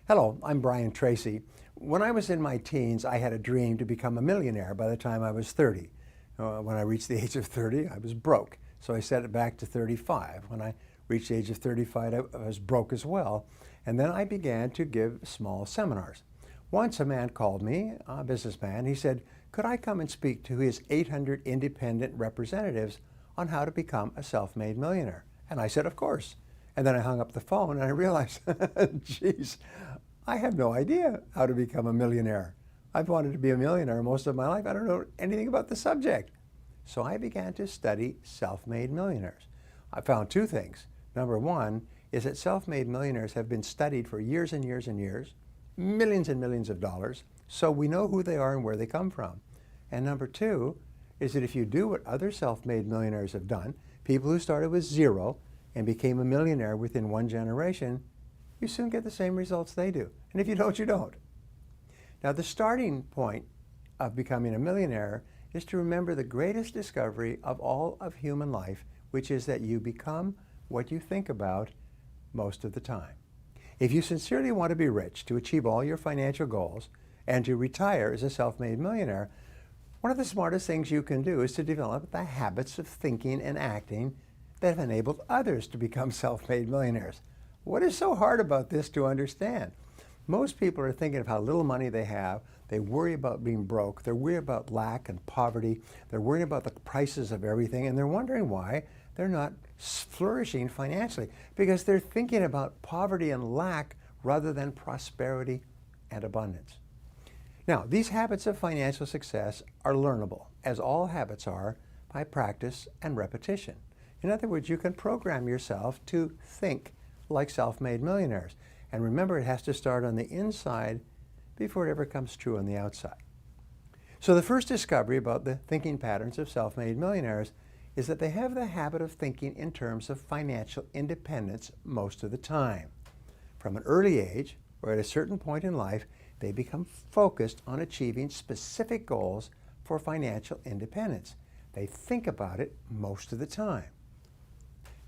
Hello, I'm Brian Tracy. When I was in my teens, I had a dream to become a millionaire by the time I was 30. When I reached the age of 30, I was broke. So I set it back to 35. When I reached the age of 35, I was broke as well. And then I began to give small seminars. Once a man called me, a businessman. He said, could I come and speak to his 800 independent representatives on how to become a self-made millionaire? And I said, of course. And then I hung up the phone and I realized, geez, I have no idea how to become a millionaire. I've wanted to be a millionaire most of my life. I don't know anything about the subject. So I began to study self-made millionaires. I found two things. Number one is that self-made millionaires have been studied for years and years and years, millions and millions of dollars, so we know who they are and where they come from. And number two is that if you do what other self-made millionaires have done, people who started with zero and became a millionaire within one generation, you soon get the same results they do. And if you don't, you don't. Now, the starting point of becoming a millionaire is to remember the greatest discovery of all of human life, which is that you become what you think about most of the time. If you sincerely want to be rich, to achieve all your financial goals, and to retire as a self-made millionaire, one of the smartest things you can do is to develop the habits of thinking and acting that have enabled others to become self-made millionaires. What is so hard about this to understand? Most people are thinking of how little money they have. They worry about being broke. They're worried about lack and poverty. They're worried about the prices of everything, and they're wondering why they're not flourishing financially, because they're thinking about poverty and lack rather than prosperity and abundance. Now, these habits of financial success are learnable, as all habits are, by practice and repetition. In other words, you can program yourself to think like self-made millionaires. And remember, it has to start on the inside before it ever comes true on the outside. So the first discovery about the thinking patterns of self-made millionaires is that they have the habit of thinking in terms of financial independence most of the time. From an early age, or at a certain point in life, they become focused on achieving specific goals for financial independence. They think about it most of the time.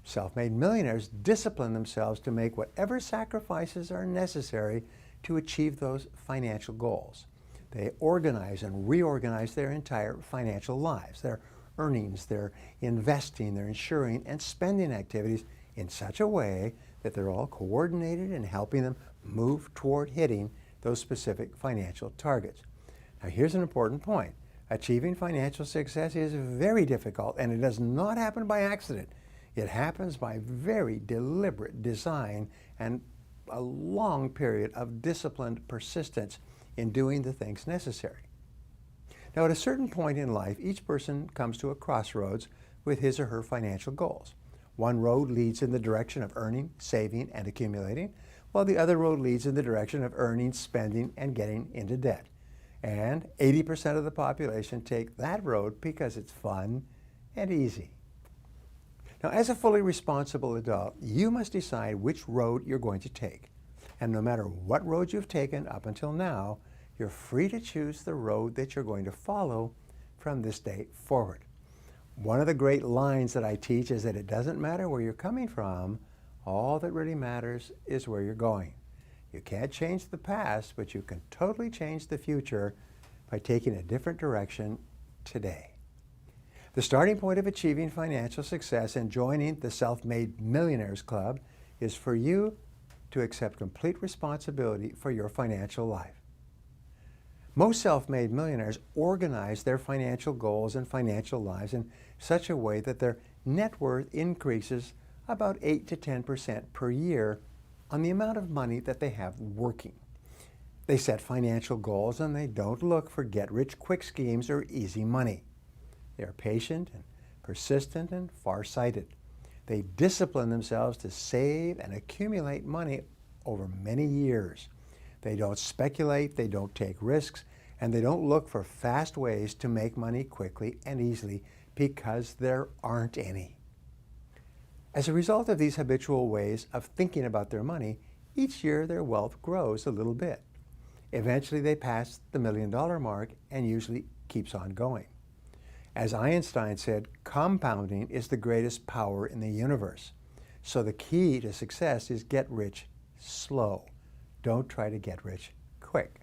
Self-made millionaires discipline themselves to make whatever sacrifices are necessary to achieve those financial goals. They organize and reorganize their entire financial lives, their earnings, their investing, their insuring and spending activities in such a way that they're all coordinated and helping them move toward hitting those specific financial targets. Now, here's an important point. Achieving financial success is very difficult, and it does not happen by accident. It happens by very deliberate design and a long period of disciplined persistence in doing the things necessary. Now, at a certain point in life, each person comes to a crossroads with his or her financial goals. One road leads in the direction of earning, saving, and accumulating, while the other road leads in the direction of earning, spending, and getting into debt. And 80% of the population take that road because it's fun and easy. Now, as a fully responsible adult, you must decide which road you're going to take. And no matter what road you've taken up until now, you're free to choose the road that you're going to follow from this day forward. One of the great lines that I teach is that it doesn't matter where you're coming from, all that really matters is where you're going. You can't change the past, but you can totally change the future by taking a different direction today. The starting point of achieving financial success and joining the Self-Made Millionaires Club is for you to accept complete responsibility for your financial life. Most self-made millionaires organize their financial goals and financial lives in such a way that their net worth increases about 8 to 10% per year on the amount of money that they have working. They set financial goals and they don't look for get-rich-quick schemes or easy money. They are patient and persistent and far-sighted. They discipline themselves to save and accumulate money over many years. They don't speculate, they don't take risks, and they don't look for fast ways to make money quickly and easily because there aren't any. As a result of these habitual ways of thinking about their money, each year their wealth grows a little bit. Eventually they pass the $1 million mark and usually keeps on going. As Einstein said, compounding is the greatest power in the universe. So the key to success is get rich slow. don't try to get rich quick.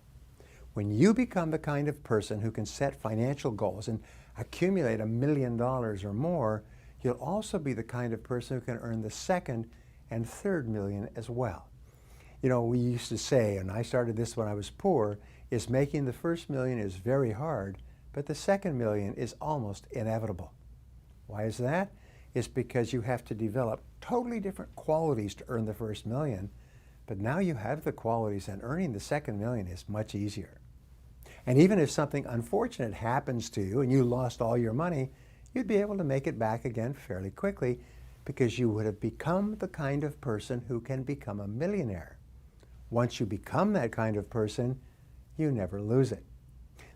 When you become the kind of person who can set financial goals and accumulate $1 million or more, you'll also be the kind of person who can earn the second and third million as well. You know, we used to say, and I started this when I was poor, is making the first million is very hard, but the second million is almost inevitable. Why is that? It's because you have to develop totally different qualities to earn the first million, but now you have the qualities and earning the second million is much easier. And even if something unfortunate happens to you and you lost all your money, you'd be able to make it back again fairly quickly because you would have become the kind of person who can become a millionaire. Once you become that kind of person, you never lose it.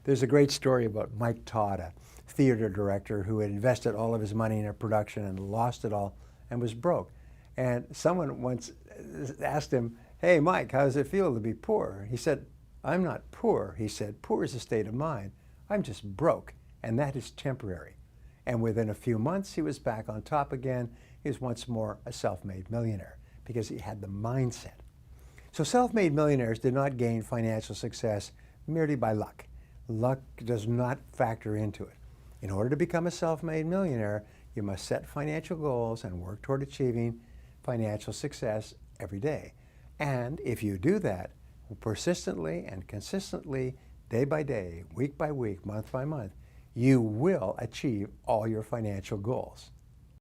There's a great story about Mike Todd, a theater director who had invested all of his money in a production and lost it all and was broke. And someone once asked him, "Hey, Mike, how does it feel to be poor?" He said, "I'm not poor." He said, "Poor is a state of mind. I'm just broke, and that is temporary." And within a few months, he was back on top again. He was once more a self-made millionaire because he had the mindset. So self-made millionaires did not gain financial success merely by luck. Luck does not factor into it. In order to become a self-made millionaire, you must set financial goals and work toward achieving financial success every day. And if you do that persistently and consistently, day by day, week by week, month by month, you will achieve all your financial goals.